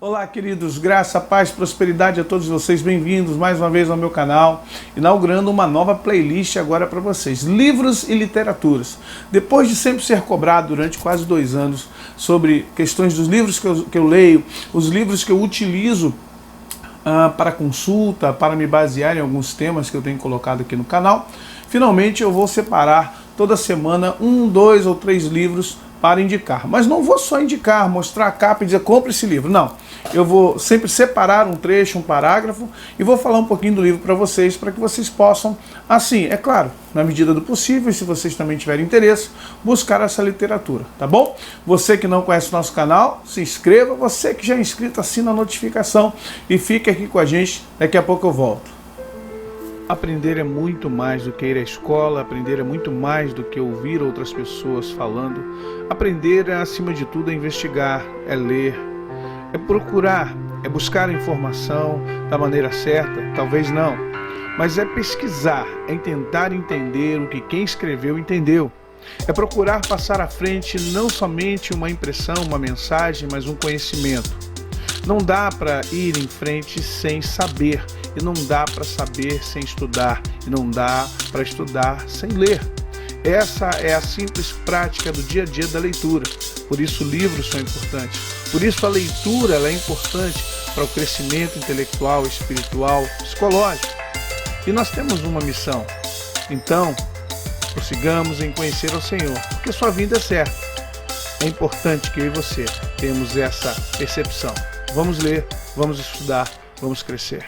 Olá, queridos, graça, paz, prosperidade a todos vocês, bem-vindos mais uma vez ao meu canal, inaugurando uma nova playlist agora para vocês, livros e literaturas. Depois de sempre ser cobrado durante quase 2 anos sobre questões dos livros que eu leio, os livros que eu utilizo para consulta, para me basear em alguns temas que eu tenho colocado aqui no canal, finalmente eu vou separar toda semana 1, 2 ou 3 livros para indicar. Mas não vou só indicar, mostrar a capa e dizer compre esse livro, não. Eu vou sempre separar um trecho, um parágrafo e vou falar um pouquinho do livro para vocês que vocês possam, assim, é claro, na medida do possível, e se vocês também tiverem interesse, buscar essa literatura, tá bom? Você que não conhece o nosso canal, se inscreva. Você que já é inscrito, assina a notificação e fique aqui com a gente, daqui a pouco eu volto. Aprender é muito mais do que ir à escola, aprender é muito mais do que ouvir outras pessoas falando. Aprender é, acima de tudo, é investigar, é ler, é procurar, é buscar a informação da maneira certa, talvez não, mas é pesquisar, é tentar entender o que quem escreveu entendeu. É procurar passar à frente não somente uma impressão, uma mensagem, mas um conhecimento. Não dá para ir em frente sem saber, e não dá para saber sem estudar, e não dá para estudar sem ler. Essa é a simples prática do dia a dia da leitura. Por isso livros são importantes. Por isso a leitura ela é importante para o crescimento intelectual, espiritual, psicológico. E nós temos uma missão. Então, prossigamos em conhecer ao Senhor, porque sua vinda é certa. É importante que eu e você tenhamos essa percepção. Vamos ler, vamos estudar, vamos crescer.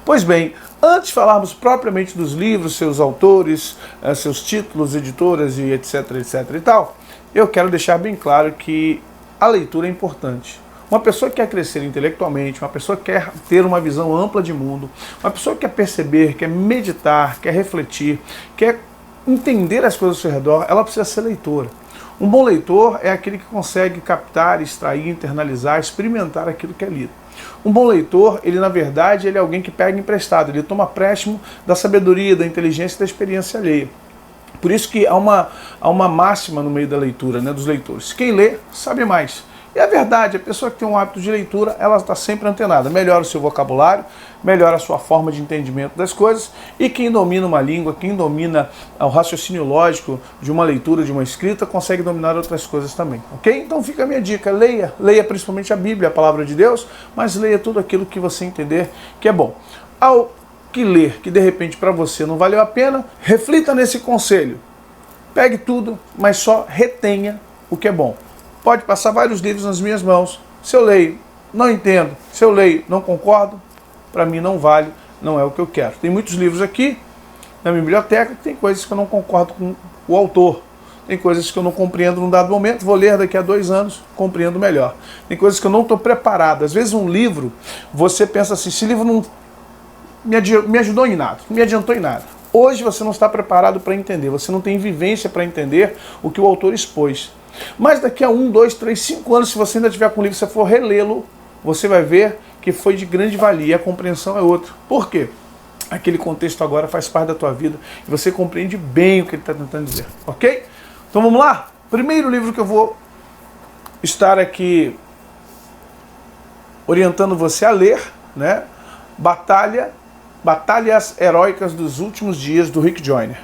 Pois bem, antes de falarmos propriamente dos livros, seus autores, seus títulos, editoras e etc, etc e tal, eu quero deixar bem claro que a leitura é importante. Uma pessoa que quer crescer intelectualmente, uma pessoa que quer ter uma visão ampla de mundo, uma pessoa que quer perceber, quer meditar, quer refletir, quer entender as coisas ao seu redor, ela precisa ser leitora. Um bom leitor é aquele que consegue captar, extrair, internalizar, experimentar aquilo que é lido. Um bom leitor, ele na verdade, ele é alguém que pega emprestado, ele toma empréstimo da sabedoria, da inteligência e da experiência alheia. Por isso que há uma máxima no meio da leitura, né, dos leitores. Quem lê, sabe mais. E é verdade, a pessoa que tem um hábito de leitura, ela está sempre antenada. Melhora o seu vocabulário, melhora a sua forma de entendimento das coisas. E quem domina uma língua, quem domina o raciocínio lógico de uma leitura, de uma escrita, consegue dominar outras coisas também. Ok? Então fica a minha dica, leia. Leia principalmente a Bíblia, a palavra de Deus, mas leia tudo aquilo que você entender que é bom. Ao que ler, que de repente para você não valeu a pena, reflita nesse conselho. Pegue tudo, mas só retenha o que é bom. Pode passar vários livros nas minhas mãos. Se eu leio, não entendo. Se eu leio, não concordo, para mim não vale, não é o que eu quero. Tem muitos livros aqui na minha biblioteca que tem coisas que eu não concordo com o autor. Tem coisas que eu não compreendo num dado momento, vou ler daqui a 2 anos, compreendo melhor. Tem coisas que eu não estou preparado. Às vezes um livro, você pensa assim, esse livro não me ajudou em nada, não me adiantou em nada. Hoje você não está preparado para entender, você não tem vivência para entender o que o autor expôs. Mas daqui a 1, 2, 3, 5 anos, se você ainda tiver com o livro, se você for relê-lo, você vai ver que foi de grande valia e a compreensão é outra. Por quê? Aquele contexto agora faz parte da tua vida e você compreende bem o que ele está tentando dizer, ok? Então vamos lá? Primeiro livro que eu vou estar aqui orientando você a ler, né? Batalhas Heróicas dos Últimos Dias, do Rick Joyner.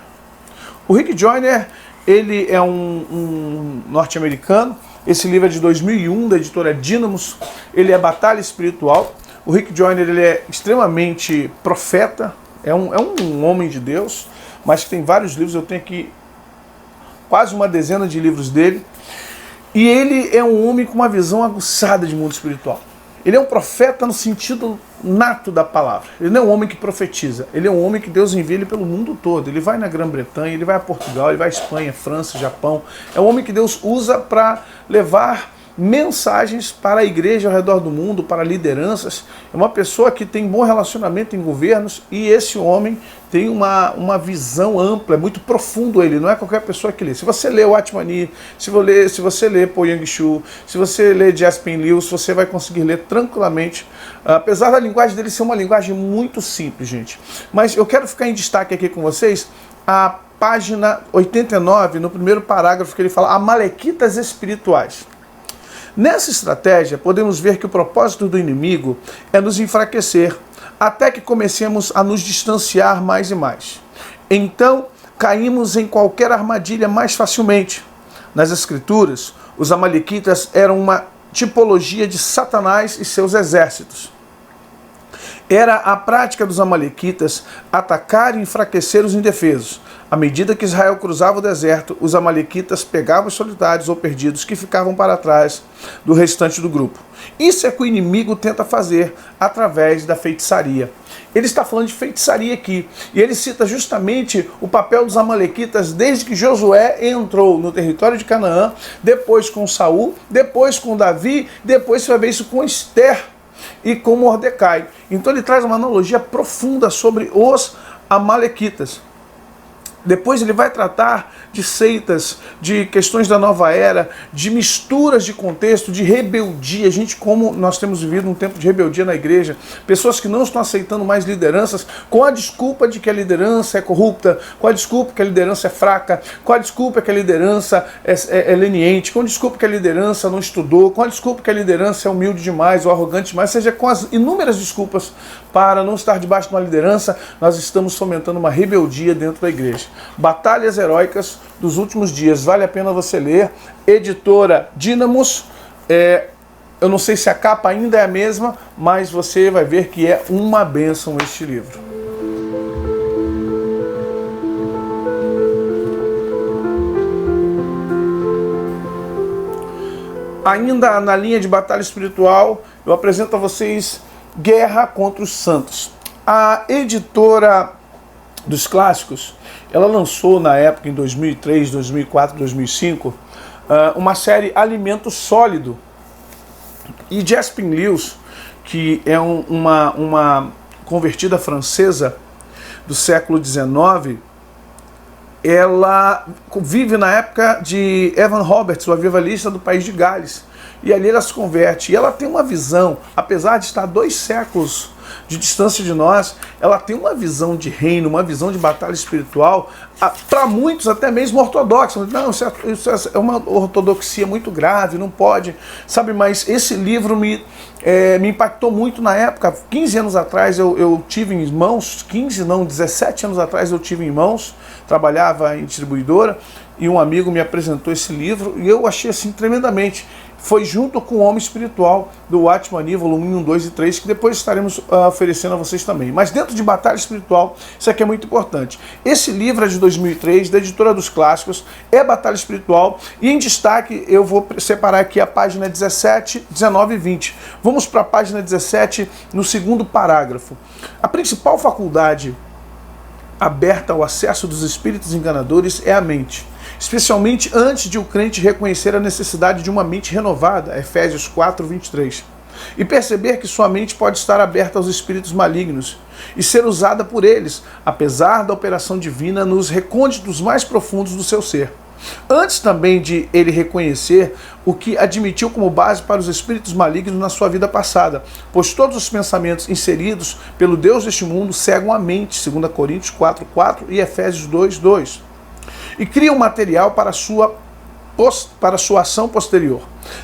O Rick Joyner, ele é um norte-americano. Esse livro é de 2001, da editora Dínamos. Ele é batalha espiritual. O Rick Joyner, ele é extremamente profeta, é um homem de Deus, mas que tem vários livros. Eu tenho aqui quase uma dezena de livros dele. E ele é um homem com uma visão aguçada de mundo espiritual. Ele é um profeta no sentido nato da palavra. Ele não é um homem que profetiza. Ele é um homem que Deus envia ele pelo mundo todo. Ele vai na Grã-Bretanha, ele vai a Portugal, ele vai à Espanha, França, Japão. É um homem que Deus usa para levar mensagens para a igreja ao redor do mundo, para lideranças. É uma pessoa que tem bom relacionamento em governos e esse homem tem uma visão ampla, é muito profundo ele, não é qualquer pessoa que lê. Se você lê o Atmani, se você lê Paul Yang-Shu, se você lê Jaspin Lewis, você vai conseguir ler tranquilamente, apesar da linguagem dele ser uma linguagem muito simples, gente. Mas eu quero ficar em destaque aqui com vocês a página 89, no primeiro parágrafo que ele fala Amalequitas espirituais. Nessa estratégia, podemos ver que o propósito do inimigo é nos enfraquecer, até que comecemos a nos distanciar mais e mais. Então, caímos em qualquer armadilha mais facilmente. Nas Escrituras, os amalequitas eram uma tipologia de Satanás e seus exércitos. Era a prática dos amalequitas atacar e enfraquecer os indefesos. À medida que Israel cruzava o deserto, os amalequitas pegavam os solitários ou perdidos que ficavam para trás do restante do grupo. Isso é que o inimigo tenta fazer através da feitiçaria. Ele está falando de feitiçaria aqui, e ele cita justamente o papel dos amalequitas desde que Josué entrou no território de Canaã, depois com Saul, depois com Davi, depois você vai ver isso com Esther e com Mordecai. Então ele traz uma analogia profunda sobre os amalequitas. Depois ele vai tratar de seitas, de questões da nova era, de misturas de contexto, de rebeldia. Gente, como nós temos vivido um tempo de rebeldia na igreja, pessoas que não estão aceitando mais lideranças com a desculpa de que a liderança é corrupta, com a desculpa que a liderança é fraca, com a desculpa que a liderança é leniente, com a desculpa que a liderança não estudou, com a desculpa que a liderança é humilde demais ou arrogante demais, seja com as inúmeras desculpas para não estar debaixo de uma liderança, nós estamos fomentando uma rebeldia dentro da igreja. Batalhas Heróicas dos Últimos Dias, vale a pena você ler, editora Dínamos, eu não sei se a capa ainda é a mesma, mas você vai ver que é uma bênção este livro. Ainda na linha de batalha espiritual, eu apresento a vocês Guerra contra os Santos. A editora dos clássicos, ela lançou na época, em 2003, 2004, 2005, uma série Alimento Sólido. E Jaspin Lewis, que é uma convertida francesa do século XIX, ela vive na época de Evan Roberts, o avivalista do país de Gales. E ali ela se converte. E ela tem uma visão, apesar de estar 2 séculos de distância de nós, ela tem uma visão de reino, uma visão de batalha espiritual, para muitos até mesmo ortodoxa. Não, isso é uma ortodoxia muito grave, não pode, sabe? Mas esse livro me impactou muito na época. 15 anos atrás eu tive em mãos, 17 anos atrás eu tive em mãos, trabalhava em distribuidora, e um amigo me apresentou esse livro, e eu achei assim tremendamente. Foi junto com o Homem Espiritual, do Watchman, volume 1, 2 e 3, que depois estaremos oferecendo a vocês também. Mas dentro de batalha espiritual, isso aqui é muito importante. Esse livro é de 2003, da editora dos clássicos, é batalha espiritual, e em destaque eu vou separar aqui a página 17, 19 e 20. Vamos para a página 17, no segundo parágrafo. A principal faculdade aberta ao acesso dos espíritos enganadores é a mente, especialmente antes de o crente reconhecer a necessidade de uma mente renovada, Efésios 4, 23, e perceber que sua mente pode estar aberta aos espíritos malignos e ser usada por eles, apesar da operação divina nos recônditos mais profundos do seu ser. Antes também de ele reconhecer o que admitiu como base para os espíritos malignos na sua vida passada, pois todos os pensamentos inseridos pelo Deus deste mundo cegam a mente, 2 Coríntios 4, 4 e Efésios 2, 2, e criam material para sua ação posterior.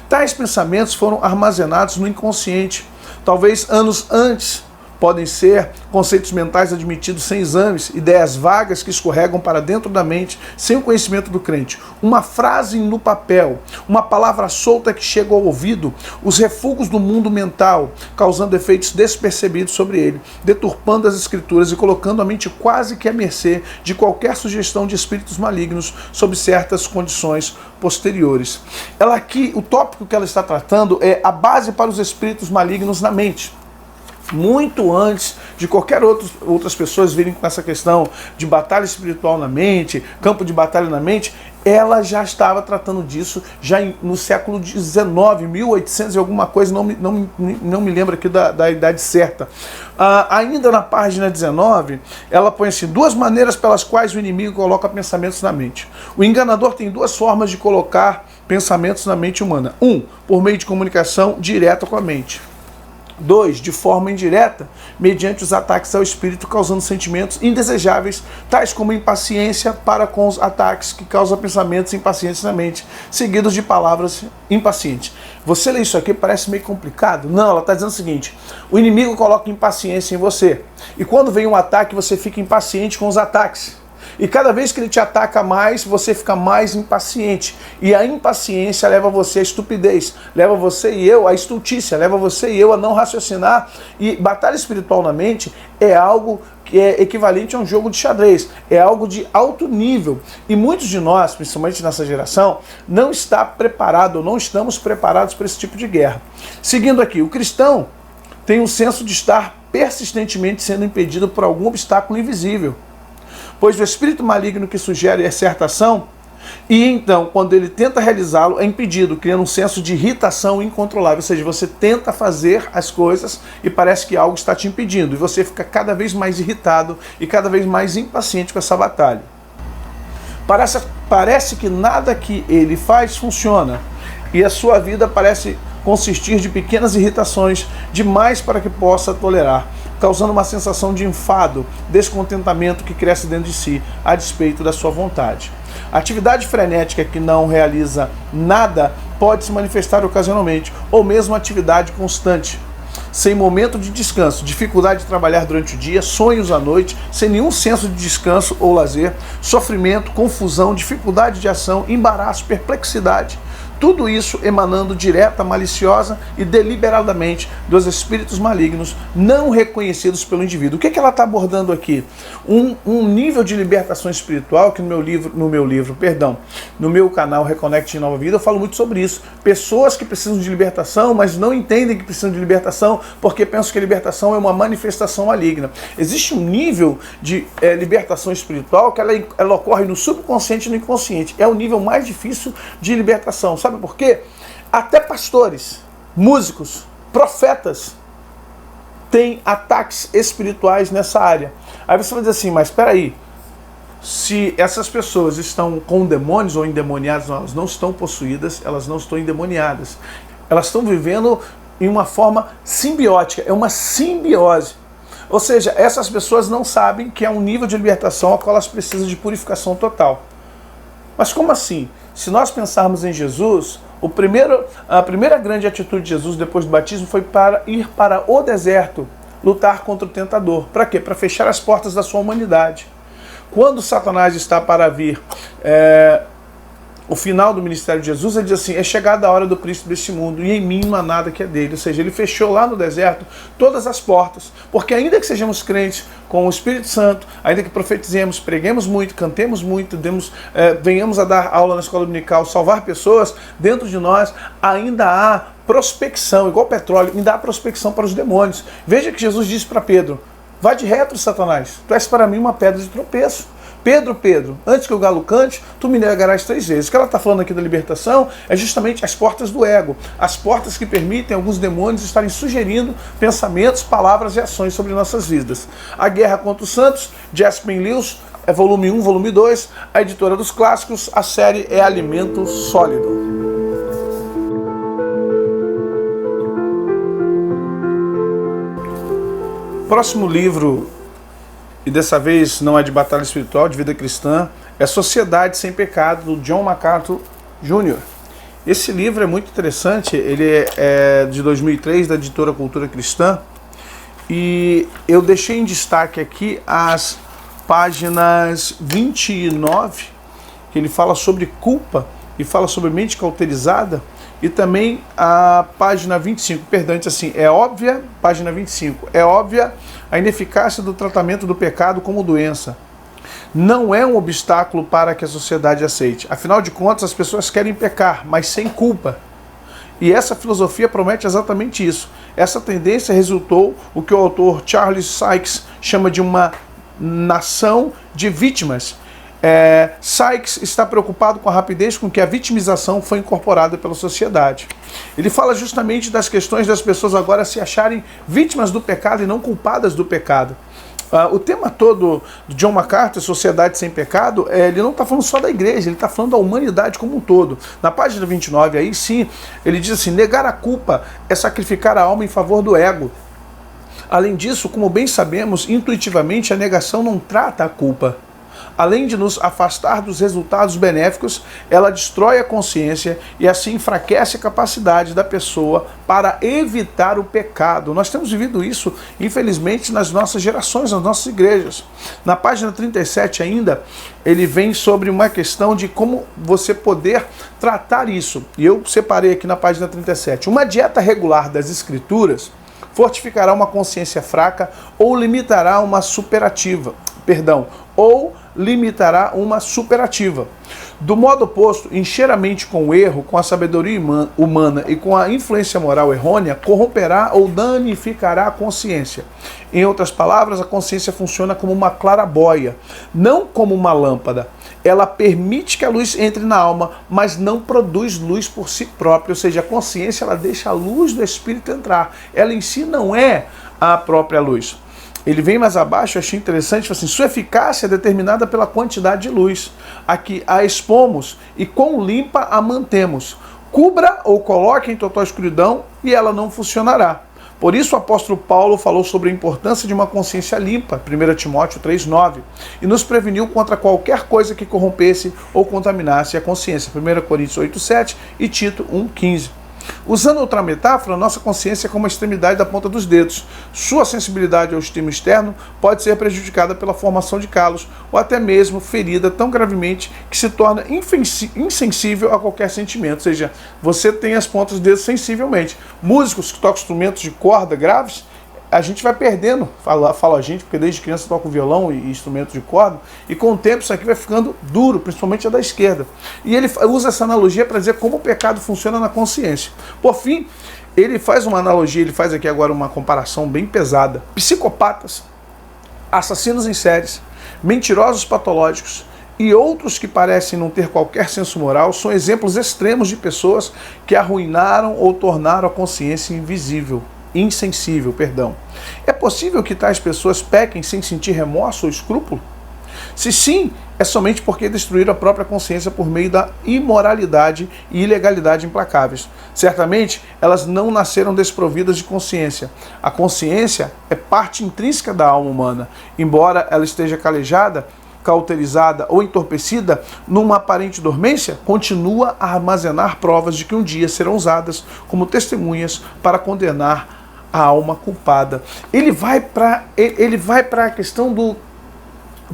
Tais pensamentos foram armazenados no inconsciente, talvez anos antes. Podem ser conceitos mentais admitidos sem exames, ideias vagas que escorregam para dentro da mente sem o conhecimento do crente, uma frase no papel, uma palavra solta que chega ao ouvido, os refugos do mundo mental, causando efeitos despercebidos sobre ele, deturpando as escrituras e colocando a mente quase que à mercê de qualquer sugestão de espíritos malignos sob certas condições posteriores. Ela aqui, o tópico que ela está tratando é a base para os espíritos malignos na mente. Muito antes de qualquer outras pessoas virem com essa questão de batalha espiritual na mente, campo de batalha na mente, ela já estava tratando disso já no século XIX, 1800 e alguma coisa, não me lembro aqui da idade certa. Ainda na página 19, ela põe assim: 2 maneiras pelas quais o inimigo coloca pensamentos na mente. O enganador tem 2 formas de colocar pensamentos na mente humana. 1, por meio de comunicação direta com a mente. 2. De forma indireta, mediante os ataques ao espírito, causando sentimentos indesejáveis, tais como impaciência para com os ataques, que causam pensamentos impacientes na mente, seguidos de palavras impacientes. Você lê isso aqui, parece meio complicado? Não, ela está dizendo o seguinte: o inimigo coloca impaciência em você, e quando vem um ataque, você fica impaciente com os ataques. E cada vez que ele te ataca mais, você fica mais impaciente. E a impaciência leva você à estupidez, leva você e eu à estultícia, leva você e eu a não raciocinar. E batalha espiritual na mente é algo que é equivalente a um jogo de xadrez, é algo de alto nível. E muitos de nós, principalmente nessa geração, não está preparado, não estamos preparados para esse tipo de guerra. Seguindo aqui, o cristão tem um senso de estar persistentemente sendo impedido por algum obstáculo invisível, pois o espírito maligno que sugere certa ação, e então, quando ele tenta realizá-lo, é impedido, criando um senso de irritação incontrolável. Ou seja, você tenta fazer as coisas e parece que algo está te impedindo, e você fica cada vez mais irritado e cada vez mais impaciente com essa batalha. Parece que nada que ele faz funciona, e a sua vida parece consistir de pequenas irritações demais para que possa tolerar, causando uma sensação de enfado, descontentamento que cresce dentro de si, a despeito da sua vontade. A atividade frenética que não realiza nada pode se manifestar ocasionalmente, ou mesmo atividade constante, sem momento de descanso, dificuldade de trabalhar durante o dia, sonhos à noite, sem nenhum senso de descanso ou lazer, sofrimento, confusão, dificuldade de ação, embaraço, perplexidade. Tudo isso emanando direta, maliciosa e deliberadamente dos espíritos malignos não reconhecidos pelo indivíduo. O que ela está abordando aqui? Um nível de libertação espiritual que no meu canal Reconecte Nova Vida eu falo muito sobre isso. Pessoas que precisam de libertação, mas não entendem que precisam de libertação porque pensam que a libertação é uma manifestação maligna. Existe um nível de libertação espiritual que ela ocorre no subconsciente e no inconsciente. É o nível mais difícil de libertação. Sabe por quê? Até pastores, músicos, profetas têm ataques espirituais nessa área. Aí você vai dizer assim, mas espera aí, se essas pessoas estão com demônios ou endemoniadas, não, elas não estão possuídas, elas não estão endemoniadas. Elas estão vivendo em uma forma simbiótica, é uma simbiose. Ou seja, essas pessoas não sabem que é um nível de libertação ao qual elas precisam de purificação total. Mas como assim? Se nós pensarmos em Jesus, a primeira grande atitude de Jesus depois do batismo foi para ir para o deserto, lutar contra o tentador. Para quê? Para fechar as portas da sua humanidade. Quando Satanás está para vir o final do ministério de Jesus, ele diz assim: é chegada a hora do príncipe deste mundo, e em mim não há nada que é dele. Ou seja, ele fechou lá no deserto todas as portas, porque ainda que sejamos crentes com o Espírito Santo, ainda que profetizemos, preguemos muito, cantemos muito, venhamos a dar aula na escola dominical, salvar pessoas, dentro de nós ainda há prospecção, igual petróleo, ainda há prospecção para os demônios. Veja que Jesus disse para Pedro: vá de retro, Satanás, tu és para mim uma pedra de tropeço. Pedro, antes que o galo cante, tu me negarás 3 vezes. O que ela está falando aqui da libertação é justamente as portas do ego, as portas que permitem alguns demônios estarem sugerindo pensamentos, palavras e ações sobre nossas vidas. A Guerra contra os Santos, de Aspen Lewis, volume 1, volume 2, a editora dos clássicos, a série é Alimento Sólido. Próximo livro, e dessa vez não é de batalha espiritual, de vida cristã, é Sociedade Sem Pecado, do John MacArthur Jr. Esse livro é muito interessante, ele é de 2003, da editora Cultura Cristã, e eu deixei em destaque aqui as páginas 29, que ele fala sobre culpa e fala sobre mente cauterizada, e também a página 25, perdão, assim, é óbvia, página 25, é óbvia a ineficácia do tratamento do pecado como doença. Não é um obstáculo para que a sociedade aceite. Afinal de contas, as pessoas querem pecar, mas sem culpa. E essa filosofia promete exatamente isso. Essa tendência resultou o que o autor Charles Sykes chama de uma nação de vítimas. Sykes está preocupado com a rapidez com que a vitimização foi incorporada pela sociedade. Ele fala justamente das questões das pessoas agora se acharem vítimas do pecado e não culpadas do pecado. O tema todo do John MacArthur, Sociedade Sem Pecado, ele não está falando só da igreja, ele está falando da humanidade como um todo. Na página 29, aí sim, ele diz assim: negar a culpa é sacrificar a alma em favor do ego. Além disso, como bem sabemos, intuitivamente a negação não trata a culpa. Além de nos afastar dos resultados benéficos, ela destrói a consciência e assim enfraquece a capacidade da pessoa para evitar o pecado. Nós temos vivido isso, infelizmente, nas nossas gerações, nas nossas igrejas. Na página 37 ainda, ele vem sobre uma questão de como você poder tratar isso. E eu separei aqui na página 37. Uma dieta regular das Escrituras fortificará uma consciência fraca ou limitará uma superativa. Do modo oposto, encher a mente com o erro, com a sabedoria humana e com a influência moral errônea, corromperá ou danificará a consciência. Em outras palavras, a consciência funciona como uma claraboia, não como uma lâmpada. Ela permite que a luz entre na alma, mas não produz luz por si própria. Ou seja, a consciência ela deixa a luz do Espírito entrar. Ela em si não é a própria luz. Ele vem mais abaixo, eu achei interessante, assim: sua eficácia é determinada pela quantidade de luz a que a expomos e quão limpa a mantemos. Cubra ou coloque em total escuridão e ela não funcionará. Por isso o apóstolo Paulo falou sobre a importância de uma consciência limpa, 1 Timóteo 3,9, e nos preveniu contra qualquer coisa que corrompesse ou contaminasse a consciência, 1 Coríntios 8,7 e Tito 1,15. Usando outra metáfora, nossa consciência é como a extremidade da ponta dos dedos. Sua sensibilidade ao estímulo externo pode ser prejudicada pela formação de calos ou até mesmo ferida tão gravemente que se torna insensível a qualquer sentimento. Ou seja, você tem as pontas dos dedos sensivelmente. Músicos que tocam instrumentos de corda graves, a gente vai perdendo, fala a gente, porque desde criança toca o violão e instrumento de corda, e com o tempo isso aqui vai ficando duro, principalmente a da esquerda. E ele usa essa analogia para dizer como o pecado funciona na consciência. Por fim, ele faz uma analogia, ele faz aqui agora uma comparação bem pesada. Psicopatas, assassinos em séries, mentirosos patológicos e outros que parecem não ter qualquer senso moral são exemplos extremos de pessoas que arruinaram ou tornaram a consciência insensível. É possível que tais pessoas pequem sem sentir remorso ou escrúpulo? Se sim, é somente porque destruíram a própria consciência por meio da imoralidade e ilegalidade implacáveis. Certamente, elas não nasceram desprovidas de consciência. A consciência é parte intrínseca da alma humana. Embora ela esteja calejada, cauterizada ou entorpecida numa aparente dormência, continua a armazenar provas de que um dia serão usadas como testemunhas para condenar a alma culpada. Ele vai para a questão do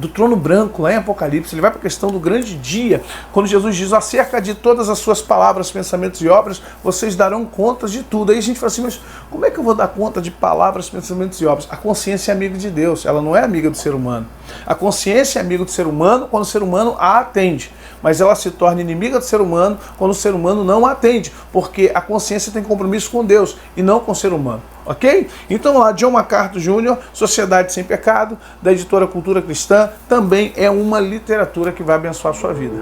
trono branco, lá em Apocalipse. Ele vai para a questão do grande dia, quando Jesus diz: acerca de todas as suas palavras, pensamentos e obras, vocês darão contas de tudo. Aí a gente fala assim: mas como é que eu vou dar conta de palavras, pensamentos e obras? A consciência é amiga de Deus, ela não é amiga do ser humano. A consciência é amiga do ser humano quando o ser humano a atende, mas ela se torna inimiga do ser humano quando o ser humano não a atende, porque a consciência tem compromisso com Deus e não com o ser humano. Ok? Então lá, John MacArthur Jr., Sociedade Sem Pecado, da editora Cultura Cristã, também é uma literatura que vai abençoar a sua vida.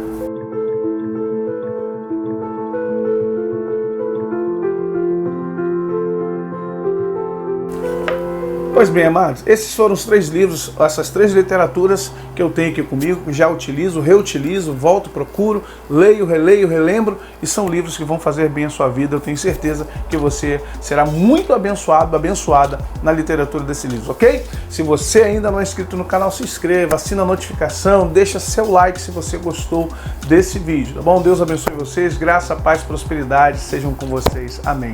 Pois bem, amados, esses foram os 3 livros, essas 3 literaturas que eu tenho aqui comigo, que já utilizo, reutilizo, volto, procuro, leio, releio, relembro, e são livros que vão fazer bem a sua vida. Eu tenho certeza que você será muito abençoado, abençoada na literatura desses livros, ok? Se você ainda não é inscrito no canal, se inscreva, assina a notificação, deixa seu like se você gostou desse vídeo, tá bom? Deus abençoe vocês, graça, paz, prosperidade sejam com vocês. Amém.